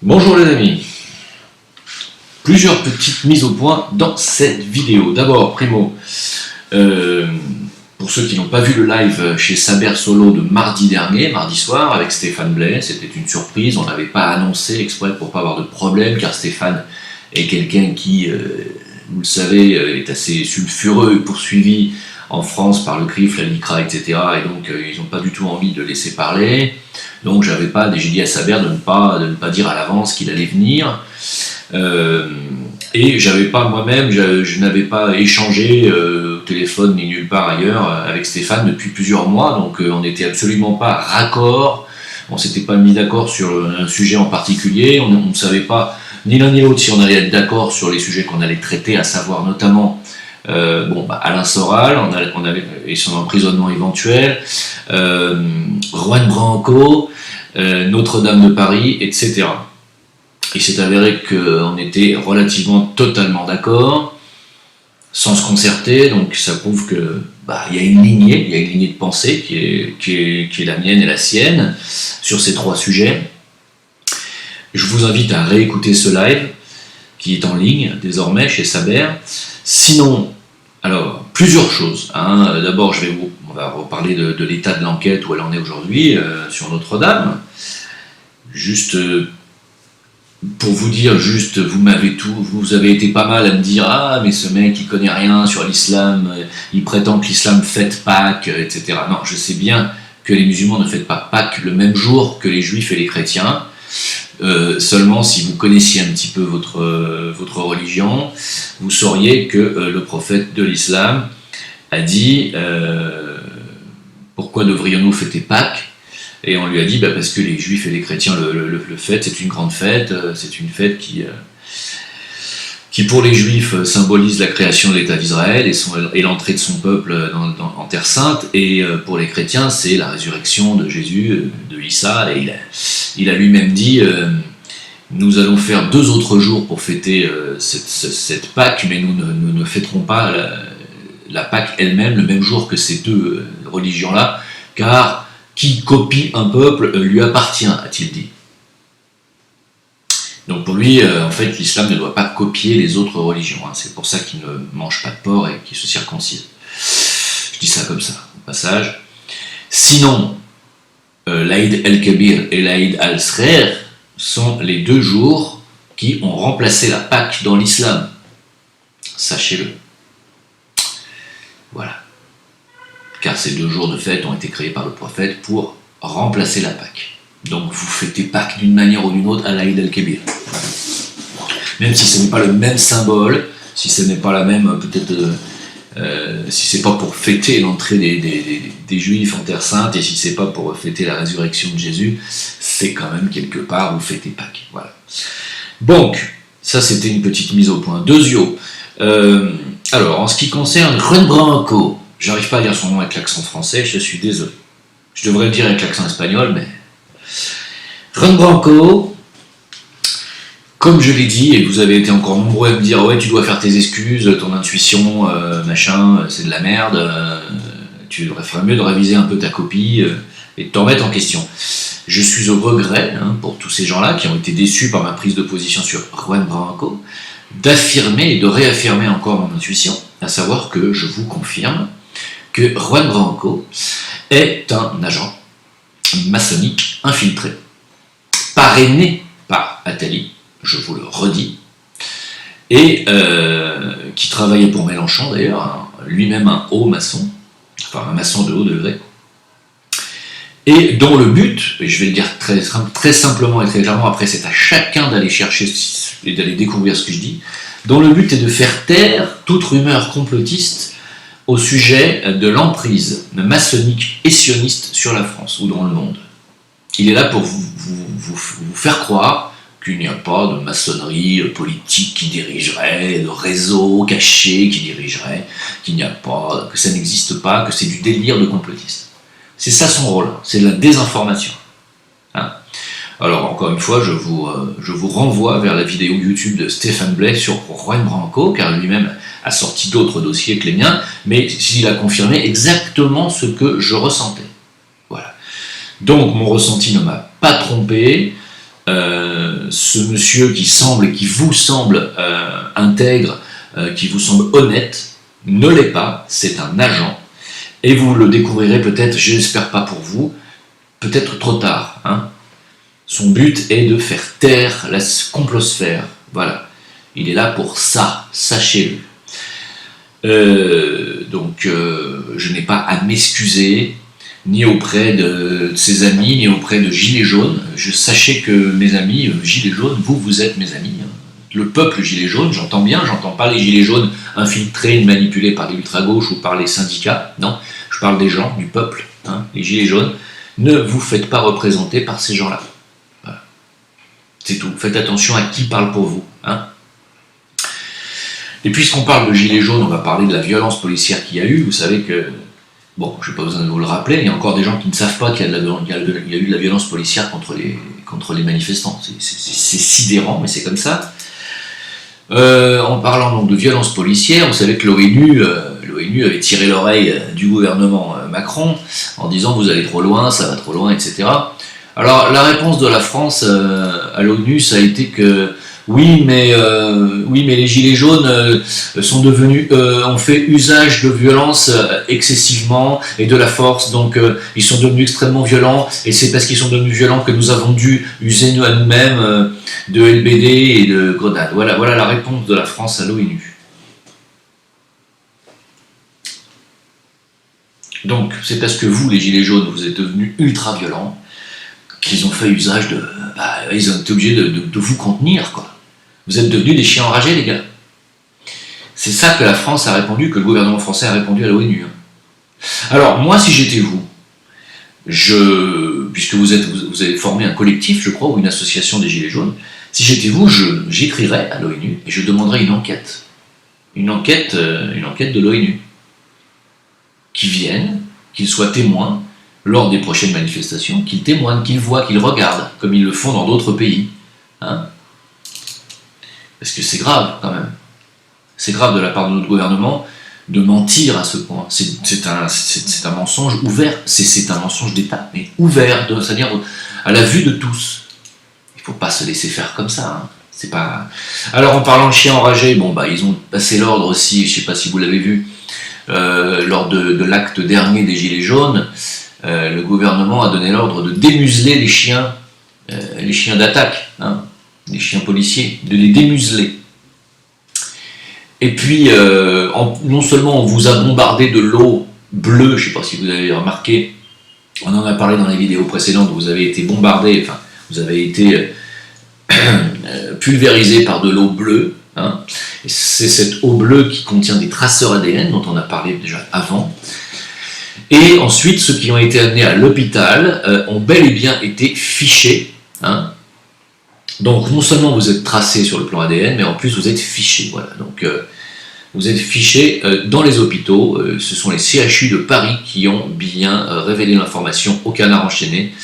Bonjour les amis, plusieurs petites mises au point dans cette vidéo. D'abord, primo, pour ceux qui n'ont pas vu le live chez Saber Solo de mardi dernier, mardi soir, avec Stéphane Blais, c'était une surprise, on n'avait pas annoncé exprès pour pas avoir de problème, car Stéphane est quelqu'un qui, vous le savez, est assez sulfureux et poursuivi en France par le CRIF, la LICRA, etc. Et donc ils n'ont pas du tout envie de laisser parler. Donc j'ai dit à Saber de ne pas dire à l'avance qu'il allait venir. Et j'avais pas moi-même, je n'avais pas échangé au téléphone ni nulle part ailleurs avec Stéphane depuis plusieurs mois, donc on n'était absolument pas raccord, on s'était pas mis d'accord sur un sujet en particulier, on ne savait pas ni l'un ni l'autre si on allait être d'accord sur les sujets qu'on allait traiter, à savoir notamment Alain Soral et son emprisonnement éventuel, Juan Branco, Notre-Dame de Paris, etc. Il s'est avéré qu'on était relativement totalement d'accord, sans se concerter, donc ça prouve que il y a une lignée de pensée qui est la mienne et la sienne sur ces trois sujets. Je vous invite à réécouter ce live qui est en ligne désormais chez Saber. Sinon, alors plusieurs choses. D'abord, on va reparler de l'état de l'enquête où elle en est aujourd'hui sur Notre-Dame. Juste pour vous dire, vous avez été pas mal à me dire mais ce mec il connaît rien sur l'islam, il prétend que l'islam fête Pâques, etc. Non, je sais bien que les musulmans ne fêtent pas Pâques le même jour que les juifs et les chrétiens. Seulement si vous connaissiez un petit peu votre religion, vous sauriez que le prophète de l'islam a dit pourquoi devrions-nous fêter Pâques? Et on lui a dit parce que les juifs et les chrétiens le fêtent, c'est une grande fête, c'est une fête qui pour les juifs symbolise la création de l'État d'Israël et l'entrée de son peuple en Terre Sainte, et pour les chrétiens c'est la résurrection de Jésus, de Issa, et il a lui-même dit nous allons faire 2 autres jours pour fêter cette Pâque, mais nous ne fêterons pas la Pâque elle-même le même jour que ces deux religions-là, car qui copie un peuple lui appartient, a-t-il dit. Donc pour lui, en fait, l'islam ne doit pas copier les autres religions. C'est pour ça qu'il ne mange pas de porc et qu'il se circoncise. Je dis ça comme ça, au passage. Sinon, l'Aïd el-Kabir et l'Aïd al-Srer sont les 2 jours qui ont remplacé la Pâque dans l'islam. Sachez-le. Voilà. Car ces 2 jours de fête ont été créés par le prophète pour remplacer la Pâque. Donc vous fêtez Pâques d'une manière ou d'une autre à l'Aïd el-Kabir. Même si ce n'est pas le même symbole, si ce n'est pas la même, si c'est pas pour fêter l'entrée des Juifs en Terre Sainte, et si c'est pas pour fêter la résurrection de Jésus, c'est quand même quelque part vous fêtez Pâques. Voilà. Donc, ça c'était une petite mise au point. Deuxio. Alors, en ce qui concerne Juan Branco, j'arrive pas à dire son nom avec l'accent français, je suis désolé. Je devrais le dire avec l'accent espagnol, mais... Juan Branco, comme je l'ai dit, et vous avez été encore nombreux à me dire « Ouais, tu dois faire tes excuses, ton intuition, machin, c'est de la merde, tu devrais faire mieux de réviser un peu ta copie et de t'en remettre en question. » Je suis au regret, pour tous ces gens-là qui ont été déçus par ma prise de position sur Juan Branco, d'affirmer et de réaffirmer encore mon intuition, à savoir que je vous confirme que Juan Branco est un agent maçonnique infiltré, parrainé par Attali, je vous le redis, et qui travaillait pour Mélenchon d'ailleurs, lui-même un haut maçon, enfin un maçon de haut degré, et dont le but, et je vais le dire très simplement et très clairement, après c'est à chacun d'aller chercher et d'aller découvrir ce que je dis, dont le but est de faire taire toute rumeur complotiste au sujet de l'emprise maçonnique et sioniste sur la France ou dans le monde. Il est là pour vous faire croire qu'il n'y a pas de maçonnerie politique qui dirigerait, de réseau caché qui dirigerait, qu'il n'y a pas, que ça n'existe pas, que c'est du délire de complotiste. C'est ça son rôle, c'est de la désinformation. Alors encore une fois, je vous renvoie vers la vidéo YouTube de Stéphane Blais sur Juan Branco, car lui-même a sorti d'autres dossiers que les miens, mais il a confirmé exactement ce que je ressentais. Voilà. Donc mon ressenti ne m'a pas trompé, ce monsieur qui vous semble intègre, qui vous semble honnête, ne l'est pas, c'est un agent, et vous le découvrirez peut-être, j'espère pas pour vous, peut-être trop tard. Hein. Son but est de faire taire la complosphère, voilà. Il est là pour ça, sachez-le. Donc, je n'ai pas à m'excuser, ni auprès de ses amis, ni auprès de Gilets jaunes. Sachez que mes amis, Gilets jaunes, vous êtes mes amis. Le peuple Gilets jaunes, j'entends bien, j'entends pas les Gilets jaunes infiltrés, manipulés par les ultra-gauches ou par les syndicats. Non, je parle des gens, du peuple, hein, les Gilets jaunes. Ne vous faites pas représenter par ces gens-là. Voilà. C'est tout. Faites attention à qui parle pour vous. Hein. Et puisqu'on parle de Gilets jaunes, on va parler de la violence policière qu'il y a eu. Vous savez que, bon, je n'ai pas besoin de vous le rappeler, il y a encore des gens qui ne savent pas qu'il y a eu de la violence policière contre les manifestants. C'est sidérant, mais c'est comme ça. En parlant donc de violence policière, vous savez que l'ONU avait tiré l'oreille du gouvernement Macron en disant « vous allez trop loin, ça va trop loin, etc. » Alors la réponse de la France à l'ONU, ça a été que oui, mais les gilets jaunes ont fait usage de violence excessivement et de la force, donc ils sont devenus extrêmement violents, et c'est parce qu'ils sont devenus violents que nous avons dû user à nous-mêmes de LBD et de grenades. Voilà la réponse de la France à l'ONU. Donc c'est parce que vous, les gilets jaunes, vous êtes devenus ultra violents qu'ils ont fait usage de... ils ont été obligés de vous contenir, quoi. Vous êtes devenus des chiens enragés, les gars. C'est ça que la France a répondu, que le gouvernement français a répondu à l'ONU. Alors, moi, si j'étais vous, puisque vous avez formé un collectif, je crois, ou une association des Gilets jaunes, si j'étais vous, j'écrirais à l'ONU et je demanderais une enquête. Une enquête de l'ONU. Qui viennent, qu'ils soient témoins lors des prochaines manifestations, qu'ils témoignent, qu'ils voient, qu'ils regardent, comme ils le font dans d'autres pays. Hein? Parce que c'est grave, quand même. C'est grave de la part de notre gouvernement de mentir à ce point. C'est un mensonge ouvert, c'est un mensonge d'État, mais ouvert, c'est-à-dire à la vue de tous. Il ne faut pas se laisser faire comme ça. Hein. C'est pas... Alors, en parlant de chiens enragés, ils ont passé l'ordre aussi, je ne sais pas si vous l'avez vu, lors de l'acte dernier des Gilets jaunes, le gouvernement a donné l'ordre de démuseler les chiens d'attaque, hein, les chiens policiers, de les démuseler. Et puis, non seulement on vous a bombardé de l'eau bleue, je ne sais pas si vous avez remarqué, on en a parlé dans les vidéos précédentes, vous avez été bombardé, enfin, vous avez été pulvérisé par de l'eau bleue. Hein. C'est cette eau bleue qui contient des traceurs ADN, dont on a parlé déjà avant. Et ensuite, ceux qui ont été amenés à l'hôpital ont bel et bien été fichés. Hein. Donc, non seulement vous êtes tracés sur le plan ADN, mais en plus vous êtes fichés. Voilà. Donc, vous êtes fichés dans les hôpitaux. Ce sont les CHU de Paris qui ont bien révélé l'information au Canard enchaîné.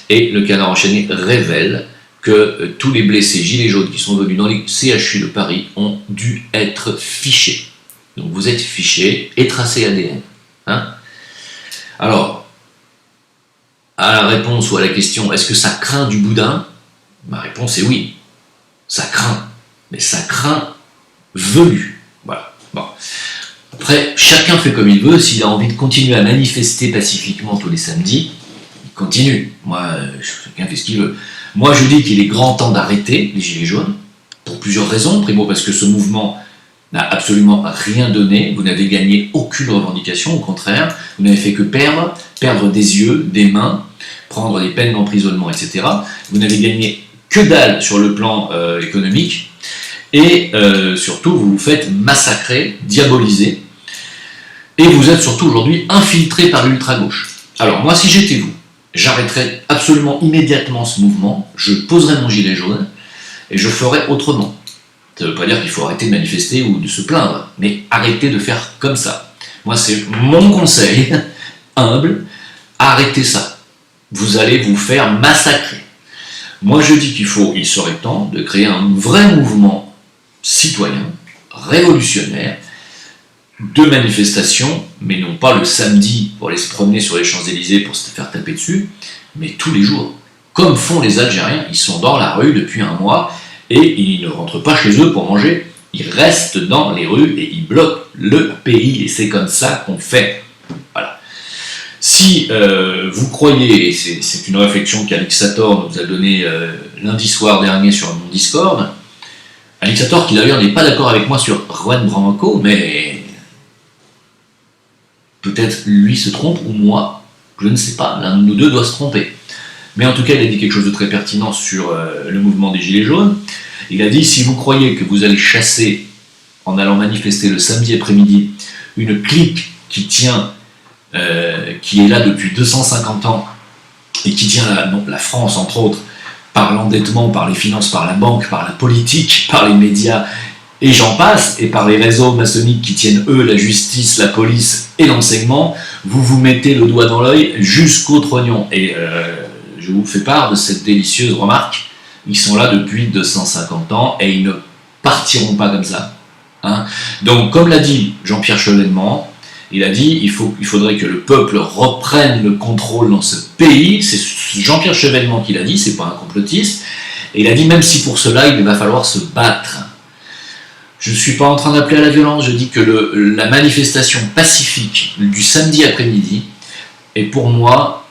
Et le Canard enchaîné révèle que tous les blessés gilets jaunes qui sont venus dans les CHU de Paris ont dû être fichés. Donc vous êtes fichés et tracés ADN. Hein. Alors, à la réponse ou à la question, est-ce que ça craint du boudin? Ma réponse est oui. Ça craint. Mais ça craint velu. Voilà. Bon. Après, chacun fait comme il veut. S'il a envie de continuer à manifester pacifiquement tous les samedis, il continue. Moi, chacun fait ce qu'il veut. Moi, je dis qu'il est grand temps d'arrêter les Gilets jaunes, pour plusieurs raisons. Primo, parce que ce mouvement n'a absolument rien donné. Vous n'avez gagné aucune revendication, au contraire. Vous n'avez fait que perdre des yeux, des mains, prendre des peines d'emprisonnement, etc. Vous n'avez gagné que dalle sur le plan économique. Et surtout, vous vous faites massacrer, diaboliser. Et vous êtes surtout aujourd'hui infiltré par l'ultra-gauche. Alors, moi, si j'étais vous, j'arrêterais absolument immédiatement ce mouvement, je poserais mon gilet jaune et je ferais autrement. Ça ne veut pas dire qu'il faut arrêter de manifester ou de se plaindre, mais arrêtez de faire comme ça. Moi, c'est mon conseil, humble, arrêtez ça. Vous allez vous faire massacrer. Moi, je dis il serait temps de créer un vrai mouvement citoyen, révolutionnaire, de manifestations, mais non pas le samedi pour aller se promener sur les Champs-Élysées pour se faire taper dessus, mais tous les jours. comme font les Algériens. Ils sont dans la rue depuis un mois et ils ne rentrent pas chez eux pour manger. Ils restent dans les rues et ils bloquent le pays. Et c'est comme ça qu'on fait. Voilà. Si vous croyez, et c'est une réflexion qu'Alixator nous a donnée lundi soir dernier sur mon Discord, Alixator qui d'ailleurs n'est pas d'accord avec moi sur Juan Branco, mais peut-être lui se trompe ou moi, je ne sais pas, l'un de nous deux doit se tromper. Mais en tout cas, il a dit quelque chose de très pertinent sur le mouvement des Gilets jaunes. Il a dit, si vous croyez que vous allez chasser, en allant manifester le samedi après-midi, une clique qui tient, qui est là depuis 250 ans, et qui tient la France, entre autres, par l'endettement, par les finances, par la banque, par la politique, par les médias, et j'en passe, et par les réseaux maçonniques qui tiennent, eux, la justice, la police et l'enseignement, vous vous mettez le doigt dans l'œil jusqu'au trognon. Et je vous fais part de cette délicieuse remarque. Ils sont là depuis 250 ans et ils ne partiront pas comme ça. Hein. Donc, comme l'a dit Jean-Pierre Chevènement, il a dit il faudrait que le peuple reprenne le contrôle dans ce pays. C'est Jean-Pierre Chevènement qui l'a dit, c'est pas un complotiste. Et il a dit même si pour cela il va falloir se battre. Je ne suis pas en train d'appeler à la violence, je dis que la manifestation pacifique du samedi après-midi est pour moi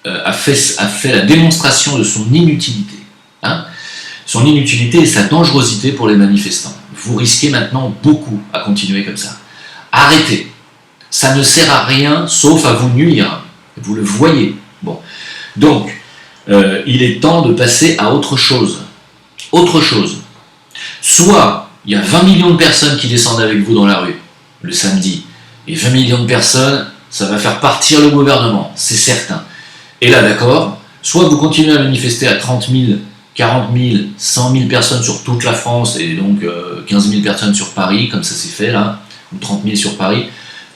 a fait la démonstration de son inutilité. Hein, son inutilité et sa dangerosité pour les manifestants. Vous risquez maintenant beaucoup à continuer comme ça. Arrêtez. Ça ne sert à rien sauf à vous nuire. Vous le voyez. Bon. Donc, il est temps de passer à autre chose. Autre chose. Soit il y a 20 millions de personnes qui descendent avec vous dans la rue le samedi, et 20 millions de personnes, ça va faire partir le gouvernement, c'est certain. Et là, d'accord, soit vous continuez à manifester à 30 000, 40 000, 100 000 personnes sur toute la France, et donc 15 000 personnes sur Paris, comme ça s'est fait là, ou 30 000 sur Paris,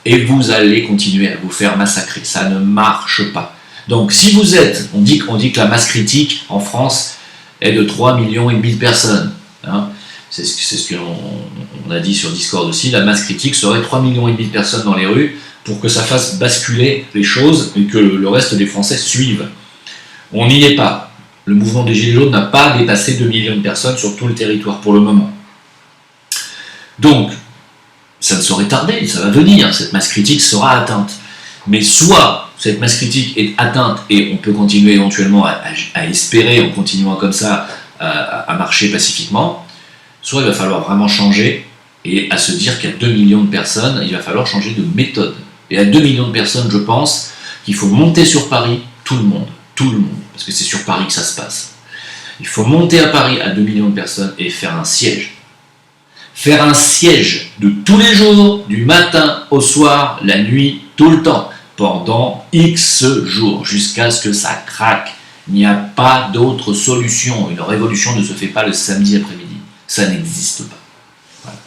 et vous allez continuer à vous faire massacrer. Ça ne marche pas. Donc si vous êtes, on dit que la masse critique en France est de 3,5 millions de personnes. Hein, c'est ce qu'on a dit sur Discord aussi, la masse critique serait 3,5 millions de personnes dans les rues pour que ça fasse basculer les choses et que le reste des Français suivent. On n'y est pas. Le mouvement des Gilets jaunes n'a pas dépassé 2 millions de personnes sur tout le territoire pour le moment. Donc, ça ne saurait tarder, ça va venir, cette masse critique sera atteinte. Mais soit cette masse critique est atteinte et on peut continuer éventuellement à espérer en continuant comme ça à marcher pacifiquement, soit il va falloir vraiment changer et à se dire qu'à 2 millions de personnes, il va falloir changer de méthode. Et à 2 millions de personnes, je pense qu'il faut monter sur Paris, tout le monde, parce que c'est sur Paris que ça se passe. Il faut monter à Paris à 2 millions de personnes et faire un siège. Faire un siège de tous les jours, du matin au soir, la nuit, tout le temps, pendant X jours, jusqu'à ce que ça craque. Il n'y a pas d'autre solution. Une révolution ne se fait pas le samedi après-midi. Ça n'existe pas. Voilà.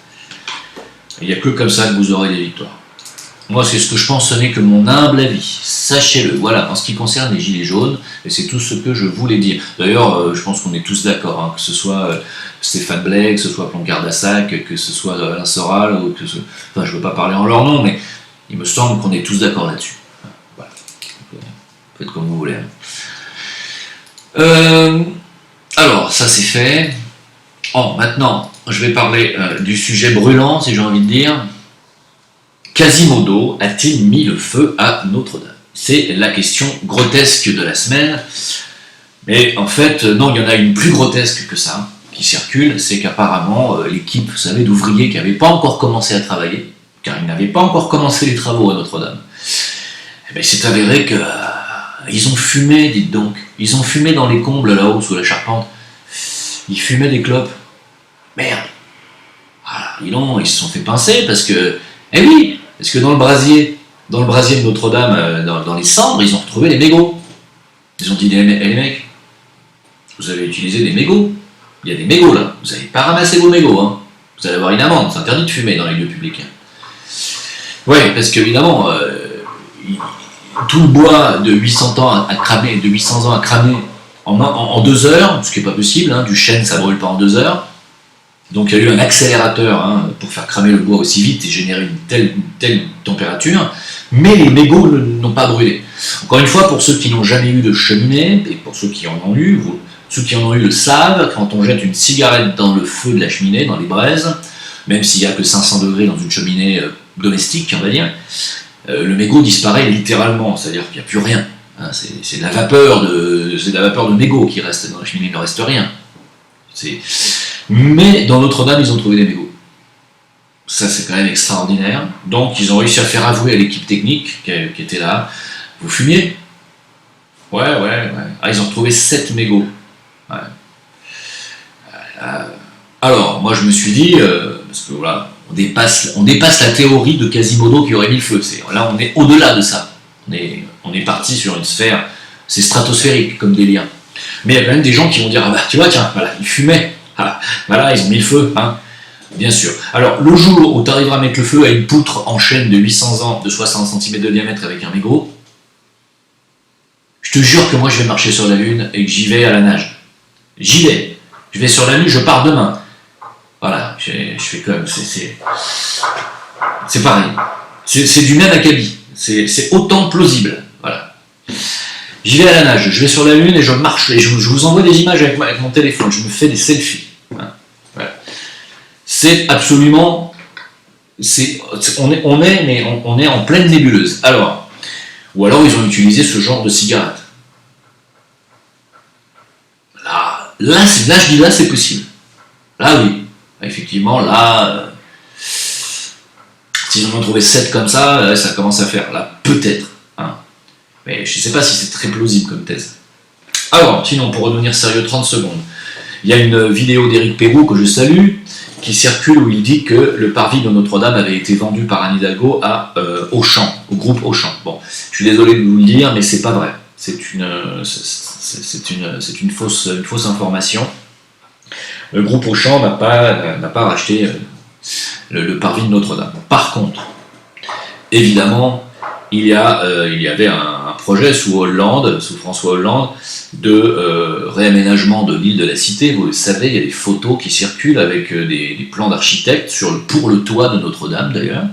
Il n'y a que comme ça que vous aurez des victoires. Moi, c'est ce que je pense, ce n'est que mon humble avis. Sachez-le. Voilà, en ce qui concerne les Gilets jaunes, et c'est tout ce que je voulais dire. D'ailleurs, je pense qu'on est tous d'accord, hein, que ce soit Stéphane Blais, que ce soit Plancard-Dassac, que ce soit Alain Soral, ou que ce... enfin, je ne veux pas parler en leur nom, mais il me semble qu'on est tous d'accord là-dessus. Voilà. Faites comme vous voulez. Alors, ça c'est fait. Maintenant, je vais parler du sujet brûlant, si j'ai envie de dire. Quasimodo a-t-il mis le feu à Notre-Dame? C'est la question grotesque de la semaine. Mais en fait, non, il y en a une plus grotesque que ça, qui circule, c'est qu'apparemment, l'équipe, vous savez, d'ouvriers qui n'avaient pas encore commencé à travailler, car ils n'avaient pas encore commencé les travaux à Notre-Dame, eh bien, il s'est avéré que ils ont fumé, dites donc. Ils ont fumé dans les combles là-haut, sous la charpente. Ils fumaient des clopes. Merde. Voilà, ils se sont fait pincer parce que... Eh oui, parce que dans le brasier de Notre-Dame, dans les cendres, ils ont retrouvé les mégots. Ils ont dit, les mecs, vous avez utilisé des mégots. Il y a des mégots là. Vous n'avez pas ramassé vos mégots. Hein. Vous allez avoir une amende. C'est interdit de fumer dans les lieux publics. Ouais, parce qu'évidemment, tout le bois de 800 ans à cramer, en 2 heures, ce qui n'est pas possible, hein, du chêne ça ne brûle pas en 2 heures. Donc il y a eu un accélérateur pour faire cramer le bois aussi vite et générer une telle température, mais les mégots n'ont pas brûlé. Encore une fois, pour ceux qui n'ont jamais eu de cheminée, et pour ceux qui en ont eu, ceux qui en ont eu le savent, quand on jette une cigarette dans le feu de la cheminée, dans les braises, même s'il n'y a que 500 degrés dans une cheminée domestique, on va dire, le mégot disparaît littéralement, c'est-à-dire qu'il n'y a plus rien. Hein, c'est de la vapeur de mégot qui reste dans la cheminée, il ne reste rien. Mais dans Notre-Dame, ils ont trouvé des mégots. Ça, c'est quand même extraordinaire. Donc, ils ont réussi à faire avouer à l'équipe technique qui était là, vous fumiez? Ouais. Ah, ils ont retrouvé 7 mégots. Ouais. Alors, moi, je me suis dit, parce que voilà, on dépasse la théorie de Quasimodo qui aurait mis le feu. Là, on est au-delà de ça. On est parti sur une sphère, c'est stratosphérique comme délire. Mais il y a quand même des gens qui vont dire, ah bah tu vois, tiens, voilà, ils fumaient. Ah, voilà, ils ont mis le feu, hein. Bien sûr. Alors, le jour où tu arriveras à mettre le feu à une poutre en chêne de 800 ans, de 60 cm de diamètre avec un mégot, je te jure que moi je vais marcher sur la Lune et que j'y vais à la nage. J'y vais. Je vais sur la Lune, je pars demain. Voilà, je fais comme. C'est pareil. C'est du même acabit. C'est autant plausible. Voilà. J'y vais à la nage, je vais sur la Lune et je marche. Et je vous envoie des images avec mon téléphone. Je me fais des selfies. Voilà. C'est absolument. On est en pleine nébuleuse. Ou alors ils ont utilisé ce genre de cigarette. Là je dis là, c'est possible. Là, oui. Effectivement, là, s'ils en ont trouvé 7 comme ça, ça commence à faire. Là, peut-être. Hein. Mais je ne sais pas si c'est très plausible comme thèse. Alors, sinon, pour redevenir sérieux 30 secondes, il y a une vidéo d'Éric Perroux que je salue, qui circule où il dit que le parvis de Notre-Dame avait été vendu par Anne Hidalgo à Auchan, au groupe Auchan. Bon, je suis désolé de vous le dire, mais c'est pas vrai. C'est une fausse information. Le groupe Auchan n'a pas racheté le parvis de Notre-Dame. Par contre, évidemment, il y avait un projet sous François Hollande, de réaménagement de l'île de la Cité. Vous le savez, il y a des photos qui circulent avec des plans d'architectes pour le toit de Notre-Dame d'ailleurs.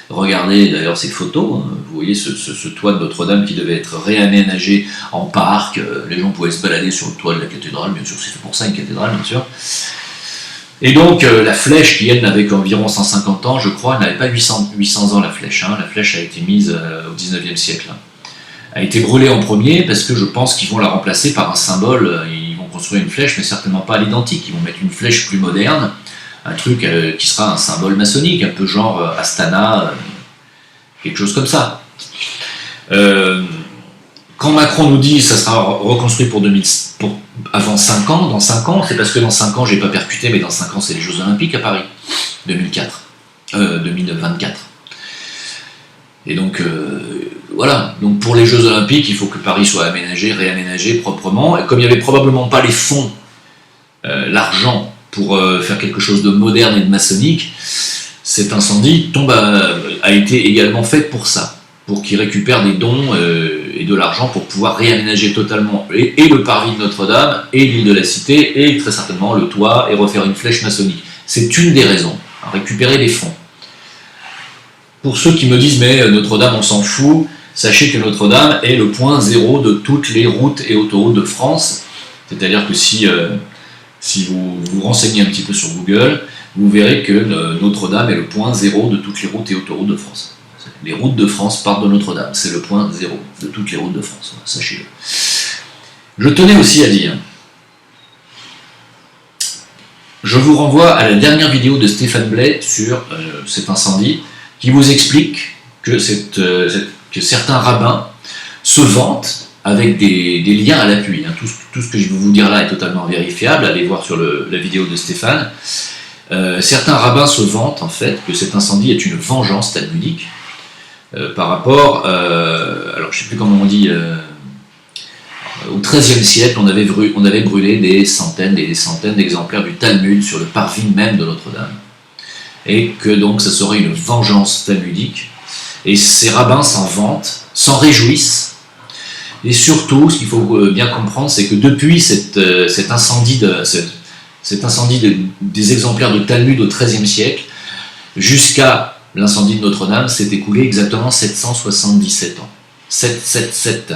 Regardez d'ailleurs ces photos, vous voyez ce toit de Notre-Dame qui devait être réaménagé en parc, les gens pouvaient se balader sur le toit de la cathédrale, bien sûr, c'est pour ça une cathédrale, bien sûr. Et donc la flèche, qui elle n'avait qu'environ 150 ans, je crois, elle n'avait pas 800 ans la flèche, hein. La flèche a été mise au 19e siècle. A été brûlée en premier parce que je pense qu'ils vont la remplacer par un symbole, ils vont construire une flèche, mais certainement pas à l'identique, ils vont mettre une flèche plus moderne, un truc qui sera un symbole maçonnique, un peu genre Astana, quelque chose comme ça. Quand Macron nous dit que ça sera reconstruit avant 5 ans, dans 5 ans, c'est parce que dans 5 ans, j'ai pas percuté, mais dans 5 ans, c'est les Jeux Olympiques à Paris, 2024. Et donc, voilà. Donc pour les Jeux Olympiques, il faut que Paris soit réaménagé proprement. Et comme il n'y avait probablement pas les fonds, l'argent pour faire quelque chose de moderne et de maçonnique, cet incendie a été également fait pour ça, pour qu'ils récupèrent des dons et de l'argent pour pouvoir réaménager totalement et le parvis de Notre-Dame, et l'île de la Cité, et très certainement le toit, et refaire une flèche maçonnique. C'est une des raisons, récupérer des fonds. Pour ceux qui me disent « mais Notre-Dame, on s'en fout », sachez que Notre-Dame est le point zéro de toutes les routes et autoroutes de France. C'est-à-dire que si vous vous renseignez un petit peu sur Google, vous verrez que Notre-Dame est le point zéro de toutes les routes et autoroutes de France. Les routes de France partent de Notre-Dame, c'est le point zéro de toutes les routes de France, sachez-le. Je tenais aussi à dire, je vous renvoie à la dernière vidéo de Stéphane Blais sur cet incendie, qui vous explique que certains rabbins se vantent avec des liens à l'appui. Hein. Tout ce que je vais vous dire là est totalement vérifiable, allez voir sur la vidéo de Stéphane. Certains rabbins se vantent en fait que cet incendie est une vengeance talmudique par rapport, alors je ne sais plus comment on dit, au XIIIe siècle, on avait brûlé des centaines et des centaines d'exemplaires du Talmud sur le parvis même de Notre-Dame. Et que donc ça serait une vengeance talmudique. Et ces rabbins s'en vantent, s'en réjouissent. Et surtout, ce qu'il faut bien comprendre, c'est que depuis cet incendie des exemplaires de Talmud au XIIIe siècle, jusqu'à l'incendie de Notre-Dame, s'est écoulé exactement 777 ans. 777.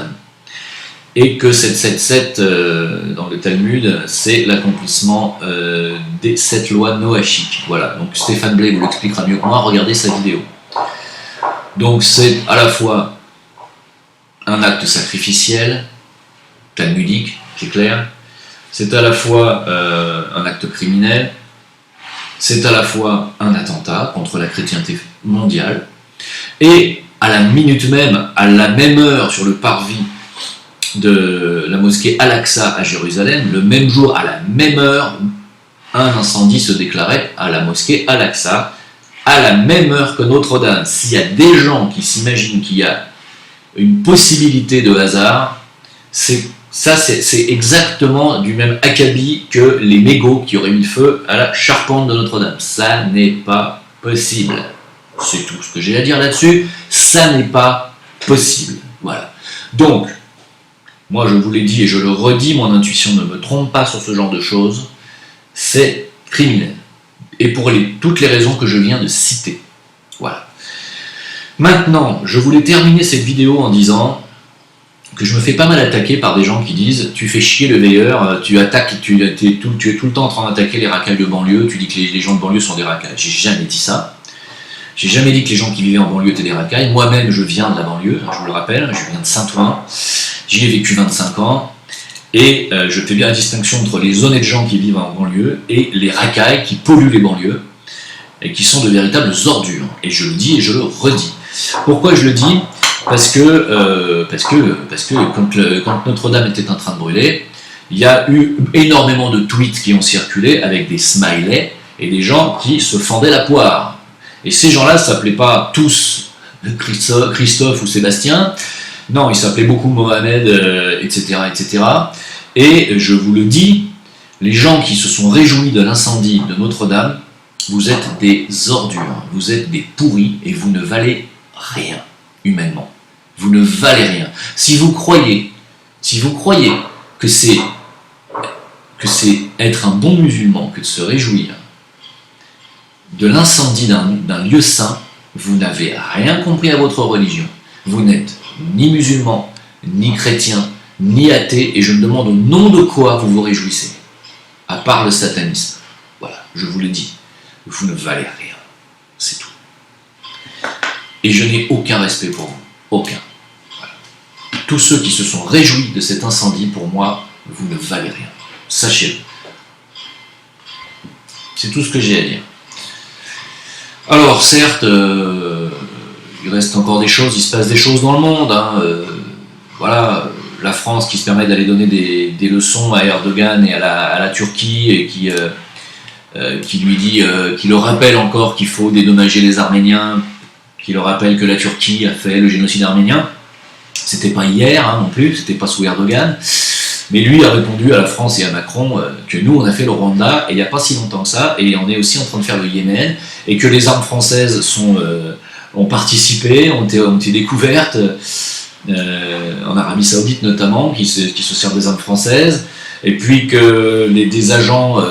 Et que 777, dans le Talmud, c'est l'accomplissement des 7 lois noachiques. Voilà, donc Stéphane Blay vous l'expliquera mieux que moi, regardez sa vidéo. Donc c'est à la fois un acte sacrificiel, talmudique, c'est clair, c'est à la fois un acte criminel, c'est à la fois un attentat contre la chrétienté mondiale, et à la minute même, à la même heure, sur le parvis de la mosquée Al-Aqsa à Jérusalem, le même jour, à la même heure, un incendie se déclarait à la mosquée Al-Aqsa, à la même heure que Notre-Dame. S'il y a des gens qui s'imaginent qu'il y a une possibilité de hasard, c'est exactement du même acabit que les mégots qui auraient mis le feu à la charpente de Notre-Dame. Ça n'est pas possible. C'est tout ce que j'ai à dire là-dessus. Ça n'est pas possible. Voilà. Donc, moi je vous l'ai dit et je le redis, mon intuition ne me trompe pas sur ce genre de choses, c'est criminel. Et pour toutes les raisons que je viens de citer. Voilà. Maintenant, je voulais terminer cette vidéo en disant que je me fais pas mal attaquer par des gens qui disent « tu fais chier le veilleur, tu es tout le temps en train d'attaquer les racailles de banlieue, tu dis que les gens de banlieue sont des racailles ». J'ai jamais dit ça. J'ai jamais dit que les gens qui vivaient en banlieue étaient des racailles. Moi-même, je viens de la banlieue, je vous le rappelle, je viens de Saint-Ouen. J'y ai vécu 25 ans, et je fais bien la distinction entre les honnêtes gens qui vivent en banlieue et les racailles qui polluent les banlieues, et qui sont de véritables ordures. Et je le dis et je le redis. Pourquoi je le dis ? Parce que quand Notre-Dame était en train de brûler, il y a eu énormément de tweets qui ont circulé avec des smileys et des gens qui se fendaient la poire. Et ces gens-là ne s'appelaient pas tous Christophe ou Sébastien, non, ils s'appelaient beaucoup Mohamed, etc., etc. Et je vous le dis, les gens qui se sont réjouis de l'incendie de Notre-Dame, vous êtes des ordures, vous êtes des pourris et vous ne valez rien, humainement. Vous ne valez rien. Si vous croyez que c'est être un bon musulman que de se réjouir de l'incendie d'un lieu saint, vous n'avez rien compris à votre religion. Vous n'êtes ni musulman, ni chrétien, ni athée, et je me demande au nom de quoi vous vous réjouissez, à part le satanisme. Voilà, je vous le dis, vous ne valez rien, c'est tout. Et je n'ai aucun respect pour vous, aucun. Voilà. Tous ceux qui se sont réjouis de cet incendie, pour moi, vous ne valez rien. Sachez-le. C'est tout ce que j'ai à dire. Alors, certes, il reste encore des choses, il se passe des choses dans le monde. Voilà, la France qui se permet d'aller donner des leçons à Erdogan et à la Turquie, et qui lui dit, qui le rappelle encore qu'il faut dédommager les Arméniens, qui le rappelle que la Turquie a fait le génocide arménien. C'était pas hier non plus, c'était pas sous Erdogan. Mais lui a répondu à la France et à Macron que nous, on a fait le Rwanda, et il n'y a pas si longtemps que ça, et on est aussi en train de faire le Yémen, et que les armes françaises ont participé, ont été découvertes, en Arabie Saoudite notamment, qui se servent des armes françaises, et puis que des agents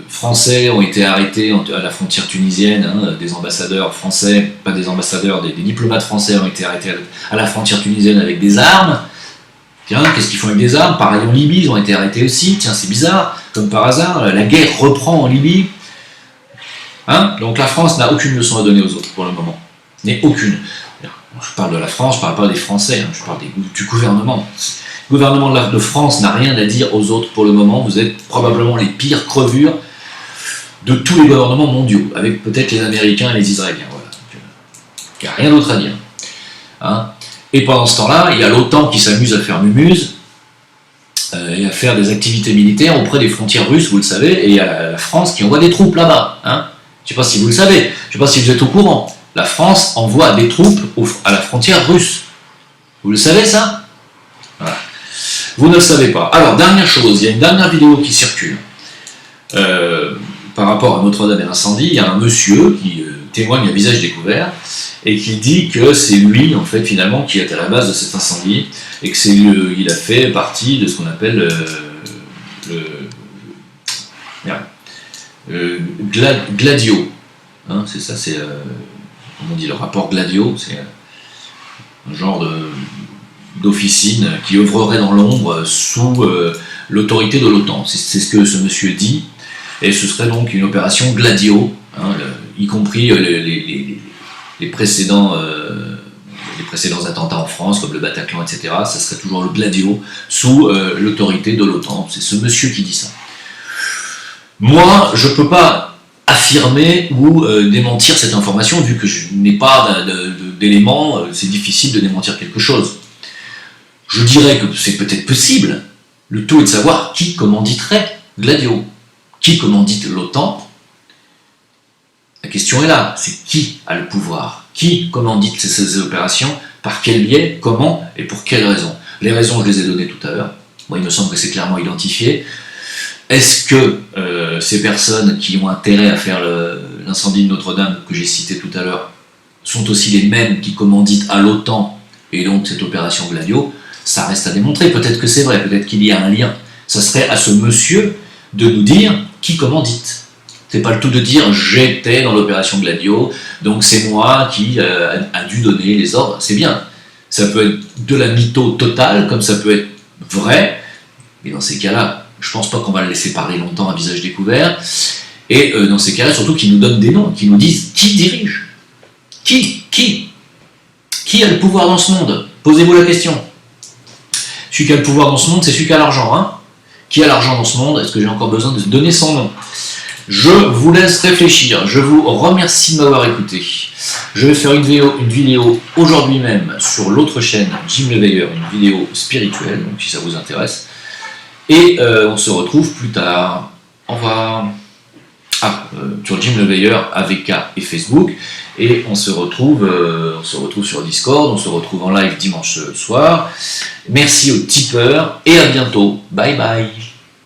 français ont été arrêtés à la frontière tunisienne, des ambassadeurs français, pas des ambassadeurs, des diplomates français ont été arrêtés à la frontière tunisienne avec des armes. Tiens, qu'est-ce qu'ils font avec des armes? Pareil en Libye, ils ont été arrêtés aussi. Tiens, c'est bizarre, comme par hasard, la guerre reprend en Libye. Donc la France n'a aucune leçon à donner aux autres pour le moment. Mais aucune. Je parle de la France, je parle pas des Français, je parle du gouvernement. Le gouvernement de France n'a rien à dire aux autres pour le moment. Vous êtes probablement les pires crevures de tous les gouvernements mondiaux, avec peut-être les Américains et les Israéliens. Voilà. Il n'y a rien d'autre à dire. Et pendant ce temps-là, il y a l'OTAN qui s'amuse à faire mumuse et à faire des activités militaires auprès des frontières russes, vous le savez, et il y a la France qui envoie des troupes là-bas. Je ne sais pas si vous le savez, je ne sais pas si vous êtes au courant. La France envoie des troupes à la frontière russe. Vous le savez ça? Voilà. Vous ne le savez pas. Alors, dernière chose, il y a une dernière vidéo qui circule. Par rapport à Notre-Dame et l'incendie, il y a un monsieur qui témoigne à visage découvert et qui dit que c'est lui, en fait, finalement, qui est à la base de cet incendie et que il a fait partie de ce qu'on appelle Gladio. C'est ça, c'est, comment on dit, le rapport Gladio, c'est un genre d'officine qui œuvrerait dans l'ombre sous l'autorité de l'OTAN. C'est ce que ce monsieur dit, et ce serait donc une opération Gladio, hein, y compris les précédents attentats en France, comme le Bataclan, etc. Ça serait toujours le Gladio sous l'autorité de l'OTAN. C'est ce monsieur qui dit ça. Moi, je ne peux pas affirmer ou démentir cette information, vu que je n'ai pas d'éléments, c'est difficile de démentir quelque chose. Je dirais que c'est peut-être possible. Le tout est de savoir qui commanditerait Gladio. Qui commandite l'OTAN? La question est là, c'est qui a le pouvoir? Qui commandite ces opérations? Par quel biais? Comment? Et pour quelles raisons? Les raisons, je les ai données tout à l'heure. Moi, il me semble que c'est clairement identifié. Est-ce que ces personnes qui ont intérêt à faire l'incendie de Notre-Dame que j'ai cité tout à l'heure sont aussi les mêmes qui commanditent à l'OTAN et donc cette opération Gladio? Ça reste à démontrer. Peut-être que c'est vrai, peut-être qu'il y a un lien. Ça serait à ce monsieur de nous dire qui commandite. C'est pas le tout de dire j'étais dans l'opération Gladio, donc c'est moi qui a dû donner les ordres. C'est bien. Ça peut être de la mytho totale, comme ça peut être vrai, mais dans ces cas-là, je pense pas qu'on va le laisser parler longtemps à visage découvert. Et dans ces cas-là, surtout qu'ils nous donnent des noms, qu'ils nous disent qui dirige. Qui a le pouvoir dans ce monde? Posez-vous la question. Celui qui a le pouvoir dans ce monde, c'est celui qui a l'argent. Hein? Qui a l'argent dans ce monde? Est-ce que j'ai encore besoin de donner son nom? Je vous laisse réfléchir. Je vous remercie de m'avoir écouté. Je vais faire une vidéo aujourd'hui même sur l'autre chaîne, Jim Le Veilleur, une vidéo spirituelle, donc si ça vous intéresse. Et on se retrouve plus tard. Au revoir. Sur Jim Le Veilleur, AVK et Facebook. Et on se retrouve sur Discord, on se retrouve en live dimanche soir. Merci aux tipeurs et à bientôt. Bye bye.